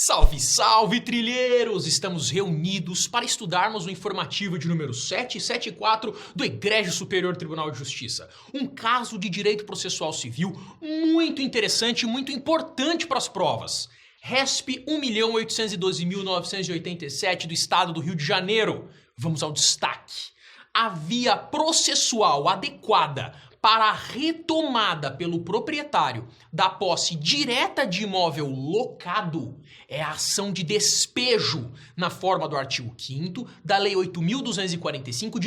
Salve, salve, trilheiros! Estamos reunidos para estudarmos o informativo de número 774 do Egrégio Superior Tribunal de Justiça. Um caso de direito processual civil muito interessante e muito importante para as provas. RESP 1.812.987 do Estado do Rio de Janeiro. Vamos ao destaque. A via processual adequada para a retomada pelo proprietário da posse direta de imóvel locado é a ação de despejo na forma do artigo 5º da Lei 8.245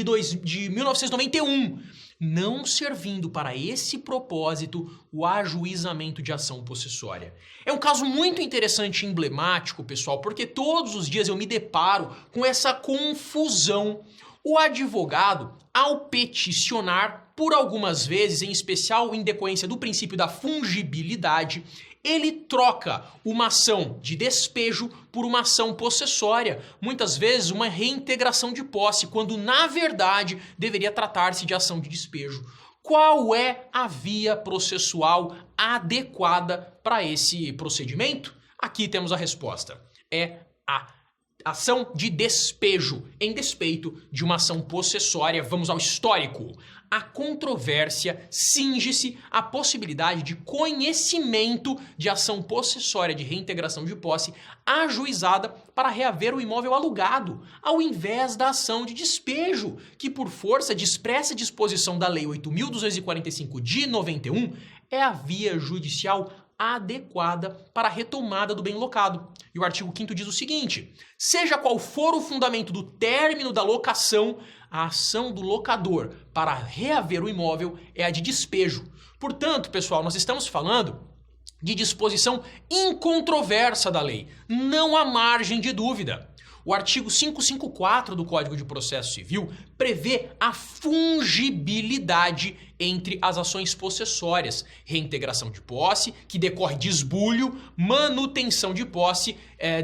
de 1991, não servindo para esse propósito o ajuizamento de ação possessória. É um caso muito interessante e emblemático, pessoal, porque todos os dias eu me deparo com essa confusão. O advogado, ao peticionar, por algumas vezes, em especial em decorrência do princípio da fungibilidade, ele troca uma ação de despejo por uma ação possessória, muitas vezes uma reintegração de posse, quando na verdade deveria tratar-se de ação de despejo. Qual é a via processual adequada para esse procedimento? Aqui temos a resposta. É a ação de despejo em despeito de uma ação possessória. Vamos ao histórico. A controvérsia cinge-se à possibilidade de conhecimento de ação possessória de reintegração de posse ajuizada para reaver o imóvel alugado, ao invés da ação de despejo, que por força de expressa disposição da Lei 8.245 de 91 é a via judicial adequada para a retomada do bem locado. E o artigo 5º diz o seguinte: seja qual for o fundamento do término da locação, a ação do locador para reaver o imóvel é a de despejo. Portanto, pessoal, nós estamos falando de disposição incontroversa da lei. Não há margem de dúvida. O artigo 554 do Código de Processo Civil prevê a fungibilidade entre as ações possessórias, reintegração de posse, que decorre de esbulho, manutenção de posse,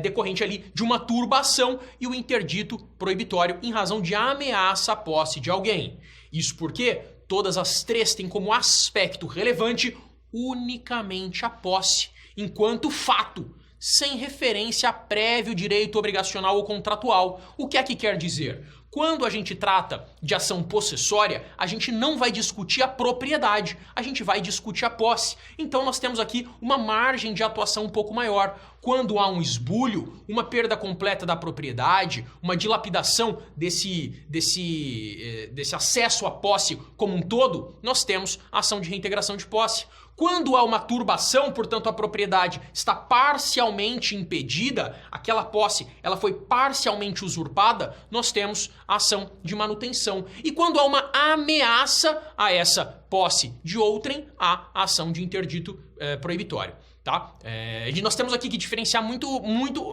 decorrente ali de uma turbação, e o interdito proibitório em razão de ameaça à posse de alguém. Isso porque todas as três têm como aspecto relevante unicamente a posse, enquanto fato, sem referência a prévio direito obrigacional ou contratual. O que é que quer dizer? Quando a gente trata de ação possessória, a gente não vai discutir a propriedade, a gente vai discutir a posse. Então nós temos aqui uma margem de atuação um pouco maior. Quando há um esbulho, uma perda completa da propriedade, uma dilapidação desse acesso à posse como um todo, nós temos a ação de reintegração de posse. Quando há uma turbação, portanto a propriedade está parcialmente impedida, aquela posse ela foi parcialmente usurpada, nós temos a ação de manutenção. E quando há uma ameaça a essa posse de outrem, há a ação de interdito proibitório. Tá? E nós temos aqui que diferenciar muito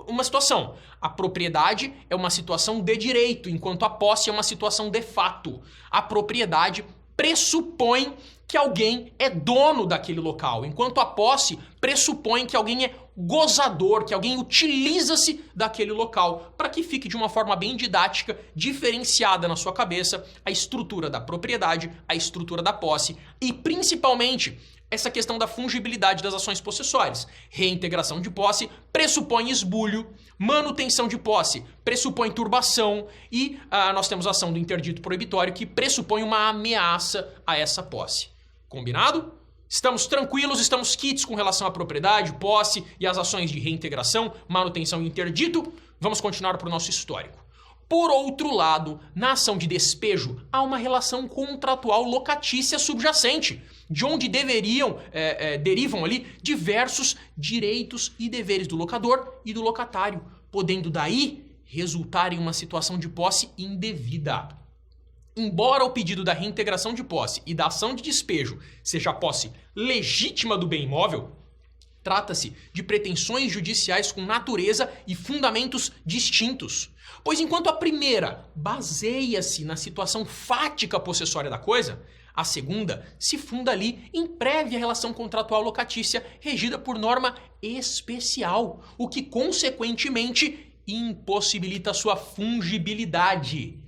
uma situação. A propriedade é uma situação de direito, enquanto a posse é uma situação de fato. A propriedade pressupõe que alguém é dono daquele local, enquanto a posse pressupõe que alguém é gozador, que alguém utiliza-se daquele local, para que fique de uma forma bem didática, diferenciada na sua cabeça a estrutura da propriedade, a estrutura da posse e principalmente essa questão da fungibilidade das ações possessórias. Reintegração de posse pressupõe esbulho, manutenção de posse pressupõe turbação e nós temos a ação do interdito proibitório que pressupõe uma ameaça a essa posse. Combinado? Estamos tranquilos, estamos quites com relação à propriedade, posse e as ações de reintegração, manutenção e interdito? Vamos continuar para o nosso histórico. Por outro lado, na ação de despejo, há uma relação contratual locatícia subjacente, de onde derivam ali diversos direitos e deveres do locador e do locatário, podendo daí resultar em uma situação de posse indevida. Embora o pedido da reintegração de posse e da ação de despejo seja a posse legítima do bem imóvel, trata-se de pretensões judiciais com natureza e fundamentos distintos. Pois enquanto a primeira baseia-se na situação fática possessória da coisa, a segunda se funda ali em prévia relação contratual locatícia regida por norma especial, o que consequentemente impossibilita sua fungibilidade.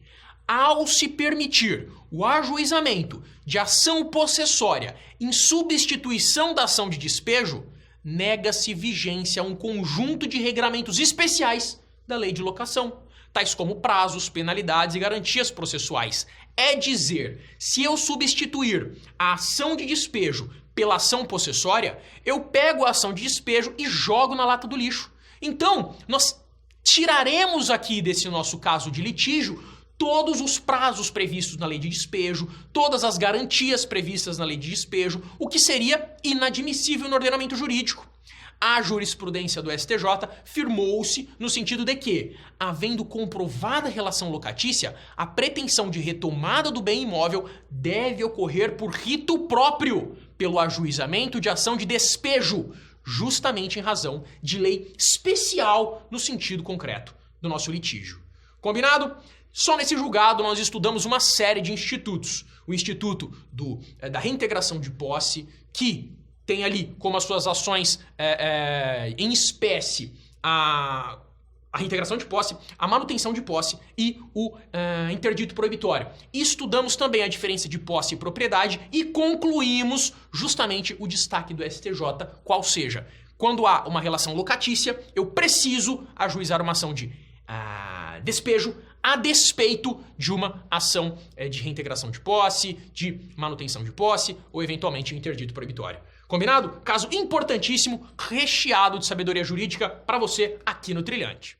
Ao se permitir o ajuizamento de ação possessória em substituição da ação de despejo, nega-se vigência a um conjunto de regramentos especiais da lei de locação, tais como prazos, penalidades e garantias processuais. É dizer, se eu substituir a ação de despejo pela ação possessória, eu pego a ação de despejo e jogo na lata do lixo. Então, nós tiraremos aqui desse nosso caso de litígio todos os prazos previstos na lei de despejo, todas as garantias previstas na lei de despejo, o que seria inadmissível no ordenamento jurídico. A jurisprudência do STJ firmou-se no sentido de que, havendo comprovada relação locatícia, a pretensão de retomada do bem imóvel deve ocorrer por rito próprio, pelo ajuizamento de ação de despejo, justamente em razão de lei especial no sentido concreto do nosso litígio. Combinado? Só nesse julgado nós estudamos uma série de institutos. O Instituto da Reintegração de Posse, que tem ali como as suas ações em espécie a reintegração de posse, a manutenção de posse e o interdito proibitório. Estudamos também a diferença de posse e propriedade e concluímos justamente o destaque do STJ, qual seja, quando há uma relação locatícia, eu preciso ajuizar uma ação de despejo a despeito de uma ação de reintegração de posse, de manutenção de posse ou eventualmente interdito proibitório. Combinado? Caso importantíssimo, recheado de sabedoria jurídica para você aqui no Trilhante.